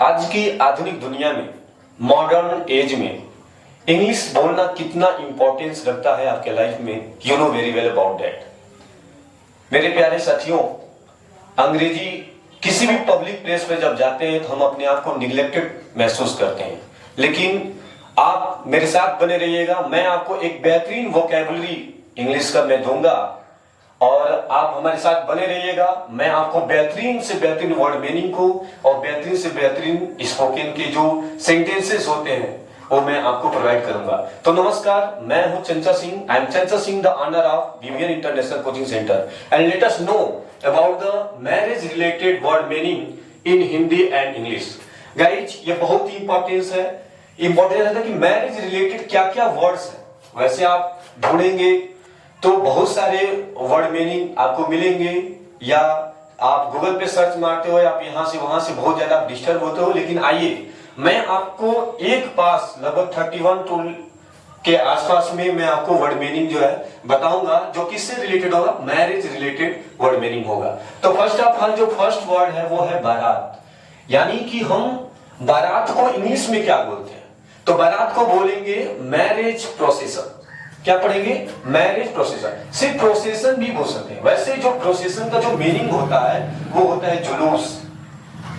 आज की आधुनिक दुनिया में, मॉडर्न एज में इंग्लिश बोलना कितना इंपॉर्टेंस रखता है आपके लाइफ में, you know very well about that. मेरे प्यारे साथियों, अंग्रेजी किसी भी पब्लिक प्लेस पे जब जाते हैं तो हम अपने आप को निग्लेक्टेड महसूस करते हैं, लेकिन आप मेरे साथ बने रहिएगा। मैं आपको एक बेहतरीन वोकैबुलरी इंग्लिश का मैं दूंगा और आप हमारे साथ बने रहिएगा। मैं आपको बेहतरीन से बेहतरीन वर्ड मीनिंग को और बेहतरीन से बेहतरीन स्पोकन के जो सेंटेंसेस होते हैं वो मैं आपको प्रोवाइड करूंगा। तो नमस्कार, मैं हूं Chancha Singh. I am Chancha Singh, the owner of Vivian International Coaching Centre, and let us know about the marriage related word meaning in Hindi and English. Guys, ये बहुत ही इंपॉर्टेंस है कि मैरिज रिलेटेड क्या क्या वर्ड्स है। वैसे आप ढूंढेंगे तो बहुत सारे वर्ड मीनिंग आपको मिलेंगे, या आप गूगल पे सर्च मारते हो, आप यहां से वहां से बहुत ज्यादा डिस्टर्ब होते हो। लेकिन आइए, मैं आपको एक पास लगभग 31 टूल के आसपास में मैं आपको वर्ड मीनिंग जो है बताऊंगा, जो किससे रिलेटेड होगा, मैरिज रिलेटेड वर्ड मीनिंग होगा। तो फर्स्ट ऑफ ऑल जो फर्स्ट वर्ड है वो है बारात। यानी कि हम बारात को इंग्लिश में क्या बोलते हैं? तो बारात को बोलेंगे मैरिज प्रोसेसन। क्या पढ़ेंगे? मैरिज प्रोसेसन। सिर्फ प्रोसेसन भी बोल सकते हैं। वैसे जो प्रोसेसन का जो मीनिंग होता है वो होता है जुलूस,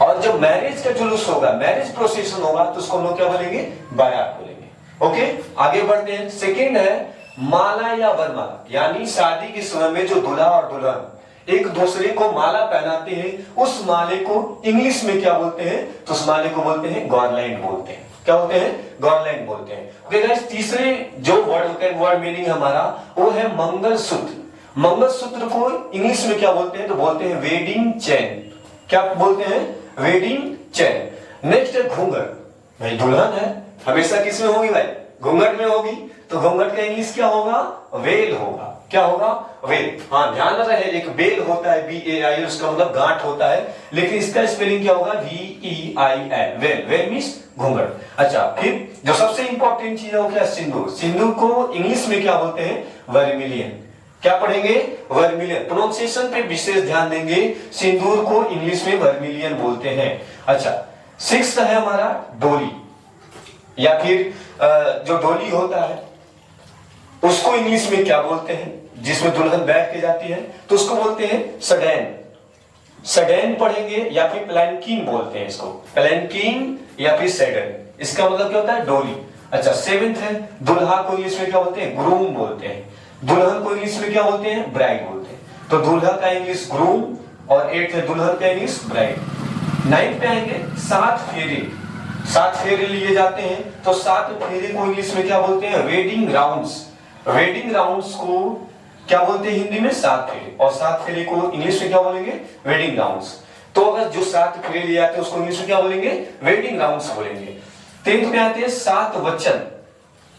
और जब मैरिज का जुलूस होगा, मैरिज प्रोसेसन होगा, तो उसको हम लोग क्या बोलेंगे? बारात बोलेंगे। ओके, आगे बढ़ते हैं। सेकेंड है माला या वरमाला। यानी शादी के समय में जो दूल्हा और दुल्हन एक दूसरे को माला पहनाते हैं, उस माले को इंग्लिश में क्या बोलते हैं? तो उस माले को बोलते हैं गॉर्लैंड बोलते हैं। क्या बोलते हैं? गॉर्लैंड बोलते हैं। ओके गाइस, तीसरे जो वर्ड मीनिंग हमारा वो है मंगलसूत्र। मंगलसूत्र को इंग्लिश में क्या बोलते हैं? तो बोलते हैं वेडिंग चेन। क्या बोलते हैं? Wedding chain. नेक्स्ट है घूंघट। भाई दुल्हन है, हमेशा किस में होगी भाई? घूंघट में होगी। तो घूंघट का इंग्लिश क्या होगा? वेल होगा। क्या होगा? वेल। हाँ, ध्यान रहे, एक बेल होता है BAIL, उसका मतलब गांठ होता है, लेकिन इसका स्पेलिंग क्या होगा? VEIL। वेल, वेल मीन्स घूंघट। अच्छा, फिर जो सबसे इंपॉर्टेंट चीज है वो क्या? सिंदूर। सिंदूर को इंग्लिश में क्या बोलते हैं? वर्मिलियन। क्या पढ़ेंगे? वर्मिलियन। प्रोनाउंसिएशन पे विशेष ध्यान देंगे। सिंदूर को इंग्लिश में वर्मिलियन बोलते हैं। अच्छा, सिक्स्थ है हमारा डोली, या फिर जो डोली होता है उसको इंग्लिश में क्या बोलते हैं? जिसमें दुल्हन बैठ के जाती है, तो उसको बोलते हैं सडैन। सडैन पढ़ेंगे, या फिर प्लैंकिन बोलते हैं इसको, प्लैंकिन या फिर सडैन। इसका मतलब क्या होता है? डोली। अच्छा, सेवेंथ है दुल्हा को इंग्लिश में क्या बोलते हैं? ग्रूम बोलते हैं। दुल्हन को इंग्लिश में क्या बोलते हैं? ब्राइड बोलते हैं। तो दूल्हा का इंग्लिश ग्रूम, और एट्थ है दुल्हन का इंग्लिश ब्राइड। नाइन्थ पे आएंगे सात फेरे। सात फेरे लिए जाते हैं, तो सात फेरे को इंग्लिश में क्या बोलते हैं? Wedding rounds. वेडिंग राउंड्स को क्या बोलते हैं हिंदी में? सात फेरे। और सात फेरे को इंग्लिश में क्या बोलेंगे? Wedding rounds. तो अगर जो सात फेरे लिए जाते हैं उसको इंग्लिश में क्या बोलेंगे? वेडिंग राउंड्स बोलेंगे। टेंथ में आते हैं सात वचन।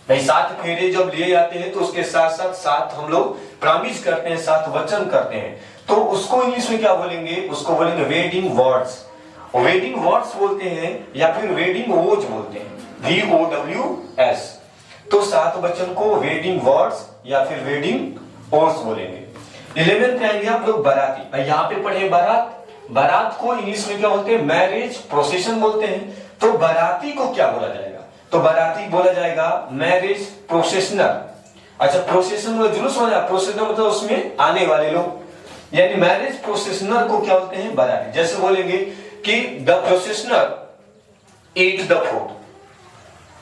भाई सात फेरे जब लिए जाते हैं तो उसके साथ साथ सात हम लोग प्रॉमिस करते हैं, सात वचन करते हैं, तो उसको इंग्लिश में क्या बोलेंगे? उसको बोलेंगे वेडिंग वर्ड्स। वेडिंग वर्ड्स बोलते हैं, या फिर वेडिंग वोज बोलते हैं, VOWS। तो सात वचन को वेडिंग वर्ड्स या फिर वेडिंग ओर्स बोलेंगे। 11th में आएंगे आप लोग बाराती। भाई यहाँ पे पढ़े बारात। बारात को इंग्लिश में क्या बोलते हैं? मैरिज प्रोसेशन बोलते हैं। तो बाराती को क्या बोला जाएगा? तो बाराती बोला जाएगा मैरिज प्रोसेशनर। अच्छा, प्रोसेशन मतलब जुलूस हो जाए, प्रोसेशनर मतलब उसमें आने वाले लोग, यानी मैरिज प्रोसेशनर को क्या बोलते हैं? बाराती। जैसे बोलेंगे कि द प्रोसेशनर ईट द फूड,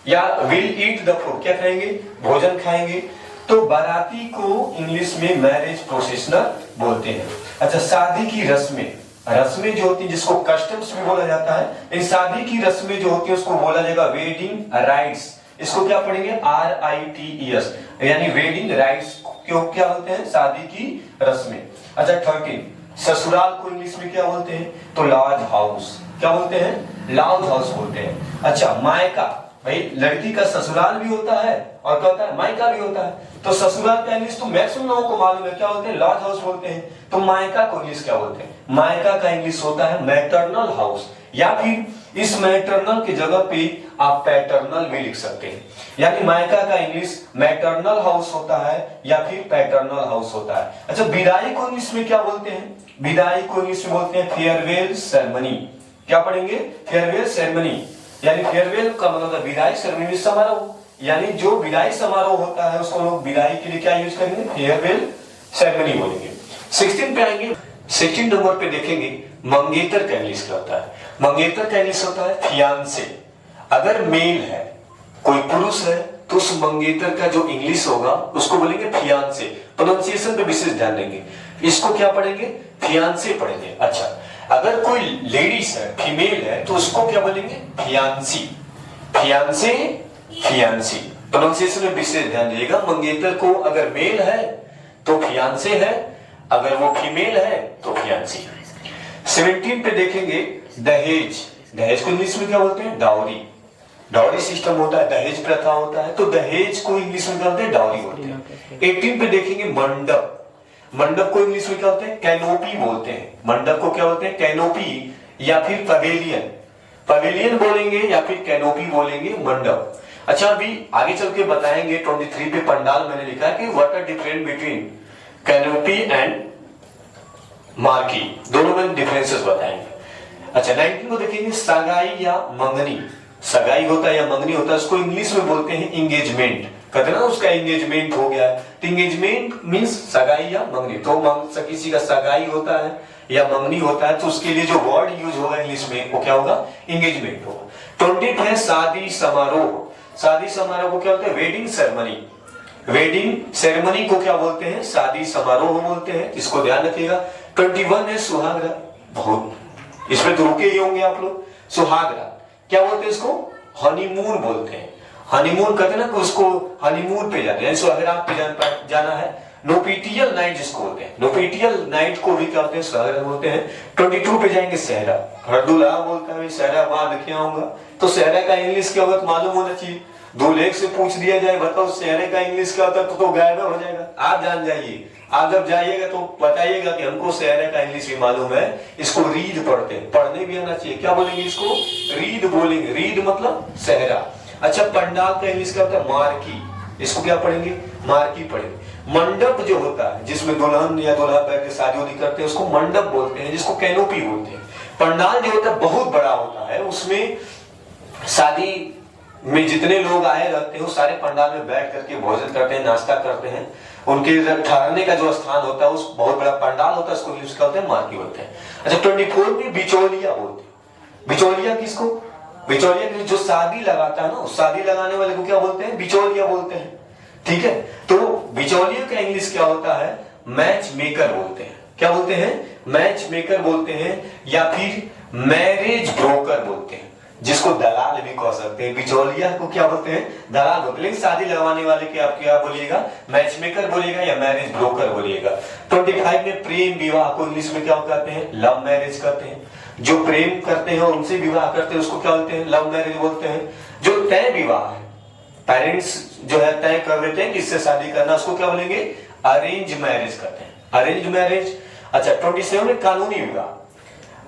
या विल ईट द फूड, क्या खाएंगे? भोजन खाएंगे। तो बाराती को इंग्लिश में मैरिज प्रोसेशनर बोलते हैं। अच्छा, शादी की रस्में, रस्में जो होती है जिसको कस्टम्स भी बोला जाता है, इन शादी की रस्में जो होती है उसको बोला जाएगा वेडिंग राइट्स। इसको क्या पढ़ेंगे? RITES, यानी वेडिंग राइट्स क्यों क्या बोलते हैं? शादी की रस्में। अच्छा, 13 ससुराल को इंग्लिश में क्या बोलते हैं? तो लॉज हाउस। क्या बोलते हैं? लॉज हाउस बोलते हैं। अच्छा, मायका, भाई लड़की का ससुराल भी होता है और क्या होता है? मायका भी होता है। तो ससुराल का इंग्लिश तो मैक्सिमम लोगों को मालूम है, क्या बोलते हैं? लॉज हाउस बोलते हैं। तो मायका को इंग्लिश क्या बोलते हैं? मायका का इंग्लिश होता है मैटरनल हाउस, या फिर इस मैटरनल की जगह पे आप पैटर्नल भी लिख सकते हैं। यानी मायका का इंग्लिश मैटरनल हाउस होता है या फिर पैटर्नल हाउस होता है। अच्छा, विदाई को इंग्लिश में क्या बोलते हैं? विदाई को इंग्लिश में बोलते हैं फेयरवेल सेरेमनी। क्या पढ़ेंगे? फेयरवेल सेरेमनी, यानी फेयरवेल का मतलब विदाई, सेरेमनी समारोह, यानी जो विदाई समारोह होता है उसको लोग विदाई के लिए क्या यूज करेंगे? फेयरवेल सेरेमनी बोलेंगे। 16 पे आएंगे, 16 नंबर पे देखेंगे मंगेतर का इंग्लिश क्या होता है? मंगेतर का इंग्लिश होता है फियांसे। अगर मेल है, कोई पुरुष है, तो उस मंगेतर का जो इंग्लिश होगा उसको बोलेंगे फियांसे। प्रोनाउंसिएशन पे विशेष ध्यान देंगे। इसको क्या पढ़ेंगे? फियांसे पढ़ेंगे। अच्छा, अगर कोई लेडीज है, फीमेल है, तो उसको क्या बोलेंगे? फियांसी। Fiance, fiancée. प्रोनाउंसिएशन में विशेष ध्यान दीजिएगा। मंगेतर को अगर मेल है तो फियांसे है, अगर वो फीमेल है तो फियांसी। 17 पे देखेंगे दहेज। दहेज को इंग्लिश में क्या बोलते हैं? डाउरी। डाउरी सिस्टम होता है, दहेज प्रथा होता है, तो दहेज को इंग्लिश में क्या बोलते हैं? डाउरी बोलते हैं। 18 पे देखेंगे मंडप। मंडप को इंग्लिश में क्या बोलते हैं? कैनोपी बोलते हैं। मंडप को क्या बोलते हैं? कैनोपी या फिर पवेलियन। पवेलियन बोलेंगे या फिर कैनोपी बोलेंगे, मंडप। अच्छा, अभी आगे चल के बताएंगे 23 पे पंडाल मैंने लिखा है कि what are difference between canopy and marquee, दोनों में डिफरेंसेस बताएंगे। अच्छा, 19 को देखेंगे सगाई या मंगनी। सगाई होता है या मंगनी होता है, उसको इंग्लिश में बोलते हैं इंगेजमेंट। कहते हैं ना उसका एंगेजमेंट हो गया, तो एंगेजमेंट मींस सगाई या मंगनी। तो किसी का सगाई होता है या मंगनी होता है तो उसके लिए जो वर्ड यूज होगा इंग्लिश में वो क्या होगा? एंगेजमेंट होगा। 20 है शादी समारोह। शादी समारोह को क्या बोलते हैं? Wedding ceremony. वेडिंग सेरेमनी को क्या बोलते हैं? शादी समारोह बोलते हैं, इसको ध्यान रखिएगा। 21 है सुहागरात। बहुत इसमें तो रुके ही होंगे आप लोग। सुहागरात क्या बोलते हैं? इसको हनीमून बोलते हैं। हनीमून कहते हैं ना कि उसको हनीमून पे जाते हैं, सुहागरात पे जाना है। नोपिटियल नाइट जिसको बोलते हैं, नोपिटियल नाइट को भी क्या बोलते हैं? सुहागरात बोलते हैं। 22 पे जाएंगे सहरा। हर दूल्हा बोलता है सहरा वहां लिखे आऊंगा, तो सहरा का इंग्लिश क्या होगा तो मालूम होना चाहिए। दूल्हे से पूछ दिया जाए बताओ सहरे का इंग्लिश क्या होता है तो गायब हो जाएगा। आप जान जाइए, आप जब जाइएगा तो बताइएगा कि हमको सहरे का इंग्लिश भी मालूम है। इसको रीड पढ़ते हैं, पढ़ने भी आना चाहिए। क्या बोलेंगे इसको? रीड बोलेंगे। रीड मतलब सहरा। अच्छा, पंडाल का इंग्लिश क्या होता है? मार्की। इसको क्या पढ़ेंगे? मार्की पढ़ेंगे। मंडप जो होता है जिसमें दुल्हन या दूल्हा बैठ के शादी वादी करते हैं उसको मंडप बोलते हैं, जिसको कैनोपी बोलते हैं। पंडाल जो होता है बहुत बड़ा होता है, उसमें शादी में जितने लोग आए रहते हैं वो सारे पंडाल में बैठ करके भोजन करते हैं, नाश्ता करते हैं। उनके ठहरने का जो स्थान होता है उस बहुत बड़ा पंडाल होता है, उसको इंग्लिश कहते हैं मार्की बोलते हैं। अच्छा, 24 में बिचौलिया बोलते हैं। बिचौलिया किसको? बिचौलिया की जो शादी लगाता है ना, शादी लगाने वाले को क्या बोलते हैं? बिचौलिया बोलते हैं। ठीक है, तो बिचौलिया का इंग्लिश क्या होता है? मैच मेकर बोलते हैं। क्या बोलते हैं? मैच मेकर बोलते हैं या फिर मैरिज ब्रोकर बोलते हैं, जिसको दलाल भी कह सकते हैं। बिचौलिया को क्या बोलते हैं? दलाल बोलते हैं। लेकिन शादी लगवाने वाले के आप क्या बोलिएगा? मैच मेकर बोलिएगा या मैरिज ब्रोकर बोलिएगा। 25 में प्रेम विवाह को इंग्लिश में क्या कहते हैं? लव मैरिज कहते हैं। जो प्रेम करते हैं और उनसे विवाह करते हैं उसको क्या बोलते हैं? लव मैरिज बोलते हैं। जो तय विवाह है, पेरेंट्स जो है तय कर देते हैं किससे शादी करना, उसको क्या बोलेंगे? अरेंज मैरिज कहते हैं, अरेंज मैरिज। अच्छा, 27 में कानूनी विवाह।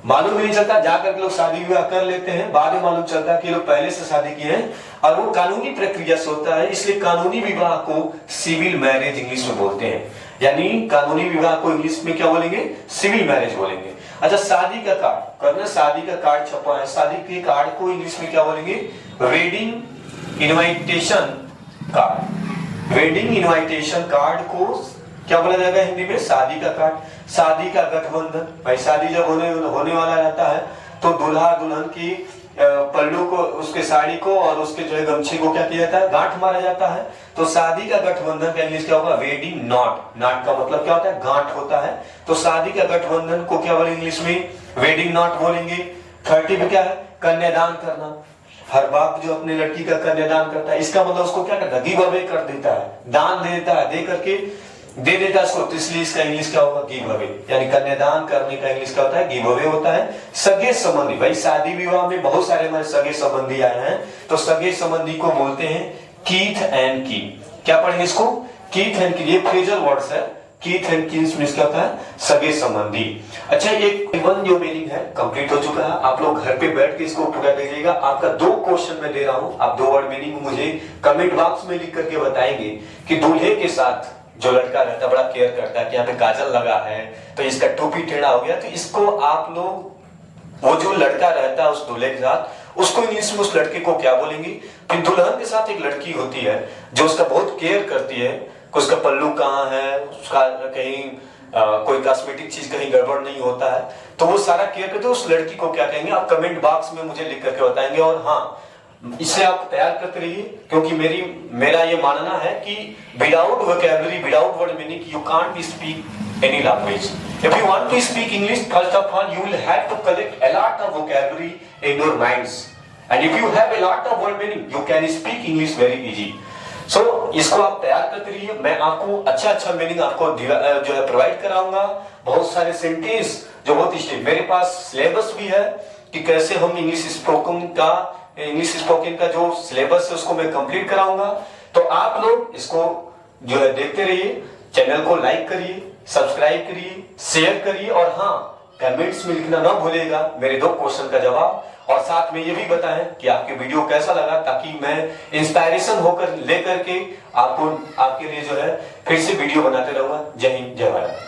मालूम भी नहीं चलता, जाकर के लोग शादी विवाह कर लेते हैं, बाद में मालूम चलता है कि लोग पहले से शादी किए हैं, और वो कानूनी प्रक्रिया से होता है, इसलिए कानूनी विवाह को सिविल मैरिज इंग्लिश में बोलते हैं। यानी कानूनी विवाह को इंग्लिश में क्या बोलेंगे? सिविल मैरिज बोलेंगे। अच्छा, शादी का कार्ड करना, शादी का कार्ड छपा है, शादी के कार्ड को इंग्लिश में क्या बोलेंगे? Wedding invitation card. Wedding invitation card को क्या बोला जाएगा हिंदी में? शादी का कार्ड। शादी का गठबंधन, भाई शादी जब होने वाला रहता है तो दूल्हा दुल्हन की पल्लू को, उसके साड़ी को और उसके जो है गमछे को क्या किया जाता है? गांठ मारा जाता है। तो शादी का गठबंधन का इंग्लिश क्या होगा? Wedding not. नॉट का मतलब क्या होता है? गांठ होता है। तो शादी का गठबंधन को क्या बोलेंगे इंग्लिश में? वेडिंग नॉट बोलेंगे। 30 में क्या है? कन्यादान करना। हर बाप जो अपनी लड़की का कन्यादान करता है, इसका मतलब उसको क्या करता है? गिव अवे कर देता है, दान दे देता है, दे करके दे देता है उसको, तो इसलिए इसका इंग्लिश क्या होगा? Give away. यानी कन्यादान करने का इंग्लिश क्या होता है? गिव अवे होता है। सगे संबंधी, भाई शादी विवाह में बहुत सारे हमारे सगे संबंधी आए हैं, तो सगे संबंधी को बोलते हैं कीथ एंड की। क्या पढ़ेंगे इसको? कीथ एंड की। ये फ्रेजल वर्ड्स है। कीथ एंड की क्या होता है? सगे संबंधी। अच्छा, एक वन जो मीनिंग है कंप्लीट हो चुका है। आप लोग घर पे बैठ के इसको पूरा कीजिएगा। आपका 2 क्वेश्चन मैं दे रहा हूं, आप 2 वर्ड मीनिंग मुझे कमेंट बॉक्स में लिख करके बताएंगे कि दूल्हे के साथ जो लड़का रहता है बड़ा केयर करता है कि यहाँ पे काजल लगा है तो इसका टोपी टेढ़ा हो गया, तो इसको आप लोग वो जो लड़का रहता है उस दूल्हे के साथ, उसको इंग्लिश में उस लड़के को क्या बोलेंगी। फिर दुल्हन के साथ एक लड़की होती है जो उसका बहुत केयर करती है कि उसका पल्लू कहाँ है, उसका कहीं कोई कॉस्मेटिक चीज कहीं गड़बड़ नहीं होता है, तो वो सारा केयर करते हैं। उस लड़की को क्या कहेंगे आप कमेंट बॉक्स में मुझे लिख करके बताएंगे। और हाँ, इसे आप तैयार करते रहिए, क्योंकि मेरा ये मानना है कि without vocabulary, without word meaning you can't speak any language. If you want to speak English, first of all you will have to collect a lot of vocabulary in your minds, and if you have a lot of word meaning you can speak English very easy. So इसको आप तैयार करते रहिए। मैं आपको अच्छा meaning आपको जो है प्रोवाइड कराऊंगा। बहुत सारे सेंटेंस जो बहुत स्टेप, मेरे पास सिलेबस भी है कि कैसे हम इंग्लिश स्पोकन का जो सिलेबस है उसको मैं कंप्लीट कराऊंगा। तो आप लोग इसको जो है देखते रहिए, चैनल को लाइक करिए, सब्सक्राइब करिए, शेयर करिए, और हाँ, कमेंट्स में लिखना ना भूलिएगा मेरे 2 क्वेश्चन का जवाब, और साथ में ये भी बताएं कि आपके वीडियो कैसा लगा, ताकि मैं इंस्पायरेशन होकर लेकर के आपके लिए जो है फिर से वीडियो बनाते रहूंगा। जय हिंद, जय भारत।